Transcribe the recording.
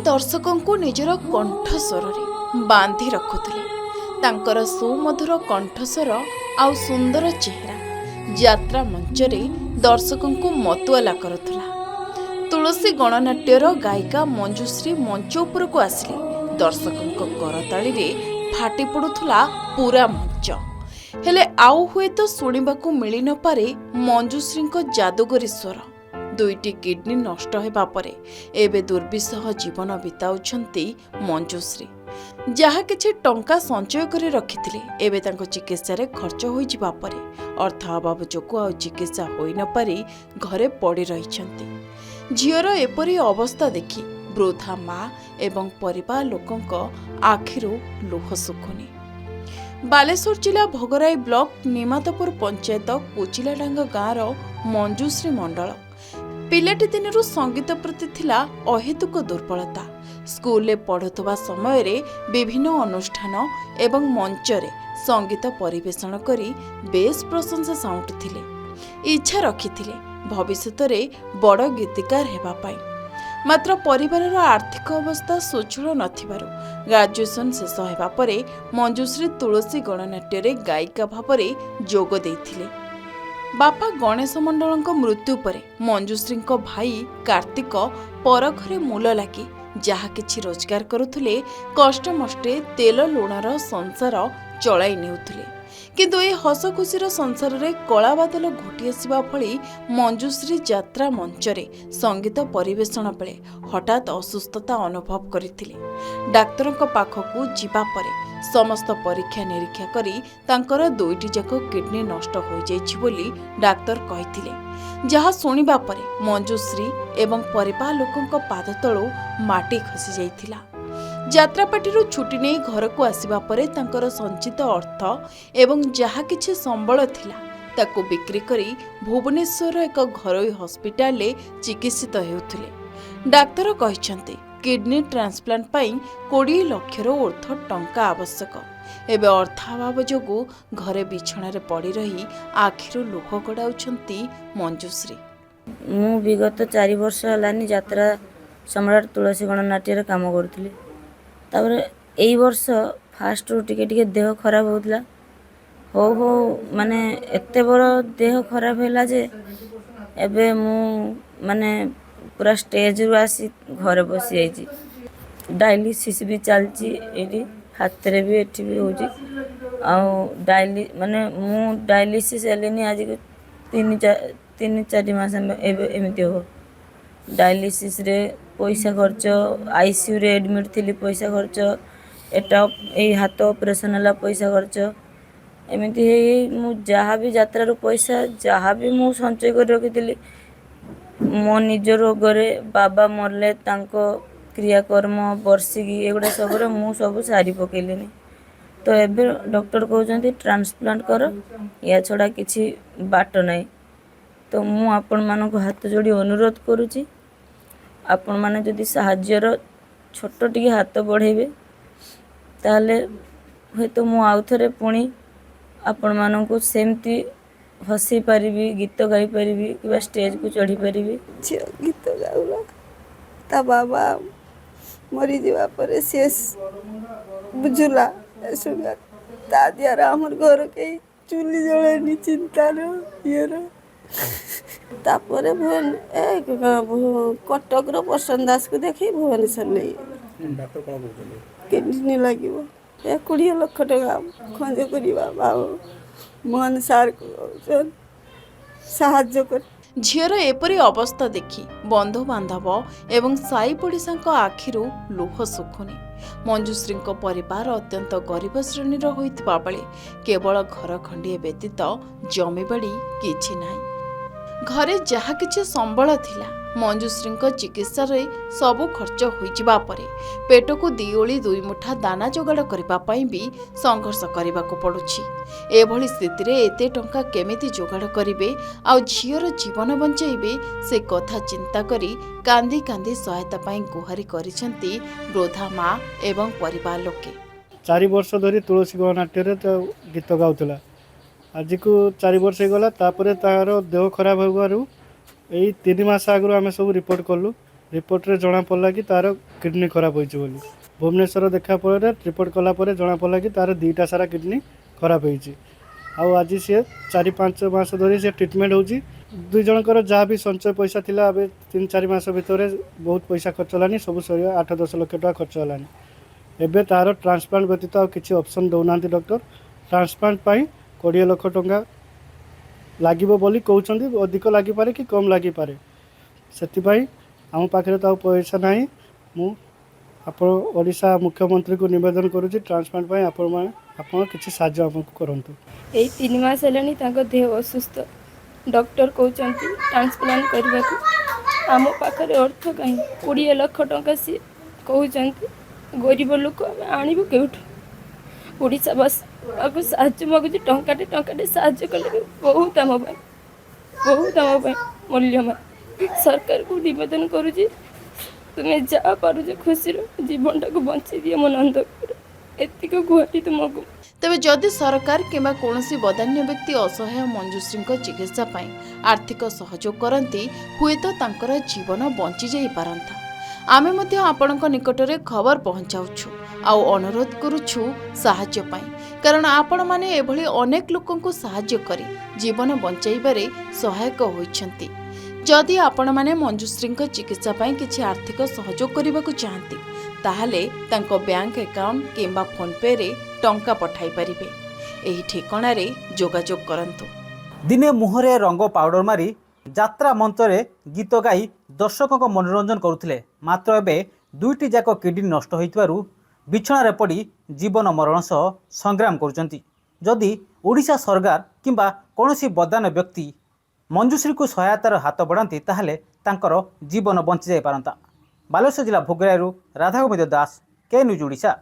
दर्शकों निजर कंठस्वर बांधि रखुले। तांकर सुमधुर कंठस्वर आउ सुंदर चेहरा यात्रा मंच रे दर्शकों मतुआला करुला। तुलसी गणनाट्यर गायिका मंजुश्री मंच उपरकू आसिले दर्शकों करताली रे फाटी पड़ुला पूरा मंच। हेले आउ हुए तो शुणिबाकू मिली न पारे मंजुश्री जादुगरी स्वर। दुईटी किडनी नष्ट हेबा परे एबे दुर्विसह जीवन बिताउछंती मंजुश्री। जहा किछि टंका संचय करि रखिथिले एबे तांको चिकित्सा रे खर्च होई जिबा परे अर्थ अभाव जोगु आ चिकित्सा होई न पारि घरे पड़ी रहिछंती। झियर एपरी अवस्था देखि वृद्धा माँ एवं परिवार लोकंक आखिरु लुह सुखुनी। बालेश्वर जिला भोगराई ब्लॉक निमातपुर पंचायत कोचिलाडांग गाँर मंजुश्री मंडल पिलाटी दिनरू संगीत प्रति थिला अहेतुक दुर्बलता। स्कूल पढ़ुवा समय रे विभिन्न अनुष्ठान एवं मंच रे संगीत परिवेषण करी बेस प्रशंसा साउंटुथिले। इच्छा रखिथिले भविष्यत रे बड़ गीतिकार हेबा पाई। मात्र परिवारर आर्थिक अवस्था सुचल नथिबारु ग्रेजुएशन शेष हेबा परे मंजुश्री तुलसी गणनाट्य रे गायिका भावरे जोग देइथिले। बापा गणेश मंडल मृत्यु परे मंजुश्री भाई कार्तिक पर घरे मूल लागी जहा किछि रोजगार करुथुले कष्ट मष्टे तेल लुणर संसार चलाई नेउथुले। किंतु ए हस खुशीर संसार रे कला बादल घोटी आसिबा भली मंजुश्री यात्रा मंच रे संगीत परिवेषण बेले हठात असुस्थता अनुभव करथिले। डाक्तरक पाखकू जिबा परे समस्त परीक्षा निरीक्षा करी तांकर दुईटी जाक किडनी नष्ट हो जाइछि बोली डाक्तर कहिथिले। जहा सुनिबा परे मंजुश्री एवं परिवार लोकंक पाद तळु माटी खसी जाइथिला। यात्रापाटीरू छुट्टी नहीं घर को आसिबा परे तांकर संचित अर्थ एवं जहा किछि संबल थिला ताको बिक्री करी भुवनेश्वर एक घरोई हॉस्पिटल ले चिकित्सित हेउथिले। डाक्तर कहिसंती किडनी ट्रांसप्लांट पाई 20 लाख ऊर्ध्व टंका आवश्यक। एबे अर्थाभाव जोगु घरे बिछणा रे पड़ी रही आखिरु लुह गड़ाउछंती मंजुश्री। मु विगत 4 वर्ष हलानी यात्रा सम्राट तुलसी गणनाट्य काम करुଥିଲି। तापर एई वर्ष फास्ट रू टिके देह खराब होउतला हो माने एते बड़ देह खराब हैला जे एबे मु माने पूरा स्टेज रू आसी घरे बसी जाइछि। डायलिसिस भी चलछि एडी हाथ रे भी एठी भी होछि आ माने मु डायलिसिस एलेनी आज 3-4 मास एमती हो। डायलिसिस रे पैसा खर्च आईसीयू रे एडमिट थिली पैसा खर्च एटा ए हाथ ऑपरेशन हला पैसा खर्च एमती हे मु जहा भी यात्रा रो पैसा जहा भी मु संचय कर रखिथिली मो निज रोग रे बाबा मरले तांको क्रियाकर्म वर्षिकी एगुड़ा सब मु सब सारी पकेलेनी। तो एबे डॉक्टर कहउछंती ट्रांसप्लांट कर या छड़ा किछि बाट नाही। तो मु आपण मानको हाथ जोड़ी अनुरोध करूची आपण माने जदि सहाय्यर छोट टिके हाथ बढ़ेबे ताले हे तो मु आउथरे पुणी आपण मानको सेमती हसी पारिबी गीत गाई पारिबी कि स्टेज को चढ़ी पारिबी। गीत गाउला ता बाबा मरी जीवा परे शेष बुझुला सुगा ता दियारा हमर घर के चुली जळेनी चिंता रो येरो तापरे भुवन कटक रो प्रसन्न दास को देखी भुवनेश्वर नहीं डॉक्टर कोन बोलले किडनी लागिवो 20 लाख टका खंज करिबा बाबू मोहन सार को साहाय्य कर। झीर एपरी अवस्था देखि बंधु बांधव एवं साई पड़िशा आखिरु लुह सुखुनी। मंजुश्री परिवार अत्यंत गरीब श्रेणीर होइतिबा बेले केवल घर खंडिए व्यतीत जमीबाड़ी किछि नाही। घरे जहा किछि संबल थिला मंजुश्री चिकित्सा रे सबु खर्च होइजिबा परे पेट को 2 ओली 2 मुठा दाना जोगाड़ करिबा पई भी संघर्ष करिबाको पडुछि। एभली स्थिति रे एते टंका केमिति जोगाड़ करिवे आ झियर जीवन बंचाइबे से कथा चिंता करी कांदी कांदी सहायता पई गुहारी करिसेंती वृद्धा माँ एवं परिवार लोके। 4 वर्ष धरी तुलसी गणनाट्य रे तो गीत गाउतला आज को 4 वर्ष गला तापर तार देह खराब होगारू यही 3 मास आगु आम सब रिपोर्ट कलु रिपोर्ट रे जଣା पड़ला कि तार किडनी खराब होइछ बोली भुवनेश्वर देखा पर रिपोर्ट कला पर जଣା पड़ला कि तार 2टा सारा किडनी खराब होइछ आउ आज सी 4-5 मास धरी से ट्रिटमेंट होउची दुई जनकर जहाँ भी संचय पैसा थिला अब 3-4 मास भितर बहुत पैसा खर्च होलानी सब सर 8-10 लाख टका खर्च होलानी एबे तार ट्रांसप्लांट व्यतीत आ किसी ऑप्शन दौना डॉक्टर ट्रांसप्लांट पाई 20 लाख टका लागिबो बोली कहउछंदी अधिक लागि पारे कि कम लागि पारे सेति आम पाखे तो पैसा ना मु आप ओडिशा मुख्यमंत्री को निवेदन करुच्ची ट्रांसप्लांट आप किसी साहाय्य आमको करंतु। यही 3 मास हेलानी तांको देह असुस्थ डॉक्टर कहते ट्रांसप्लांट करने को आम पाखे अर्थ कहीं 20 लाख टंका सी कहते गरीब लोक आणबू केउठू ओडावासी आपको साहाय्य मागुची टंकाटे साहाय्य कले बहुत आम मूल्यवान सरकार को निवेदन करुची तुम्हें जा पारुछ खुशी जीवन टाक बंची दिए मन अंधकार एतिक गुहाटी तुमको। तेबे जदि सरकार किंबा कौनसी बदान्य व्यक्ति असहाय मंजुश्री चिकित्सा पाई आर्थिक सहयोग करती हुए तो तांकर जीवन बंची जाई पारंता। आमे मध्य आपणक निकटरे खबर पहुंचाउछु आउ अनुरोध करुछु साहाय्य पाई कारण आपण माने एभली अनेक लोकंकु साहाय्य करी जीवन बंचाइबारे सहायक होइछंती। जदि आपण माने मंजुश्री चिकित्सा पाई किछि आर्थिक सहयोग करबाकू चाहती ताहले तांको बैंक अकाउंट किंबा फोन पे रे टंका पठाई परिबे। एही ठिकाना रे जोगाजोग करंतु। दिने मुहरे रंग पाउडर मारी यात्रा मंचरे गीत गाई दर्शकों को मनोरंजन करुथिले मात्र एबे 2टी जाक किडनी नष्ट होइतबारु बिछणारे पड़ी जीवन मरण सह संग्राम करुचंती। जदि ओडिशा सरकार किंबा कौनसी बदान व्यक्ति मंजुश्री को सहायतार हाथ बढ़ाती ताहले तांकर जीवन बंची जाई पारंता। बालेश्वर जिला भोगरायरू राधागोविंद दास के न्यूज ओडिशा।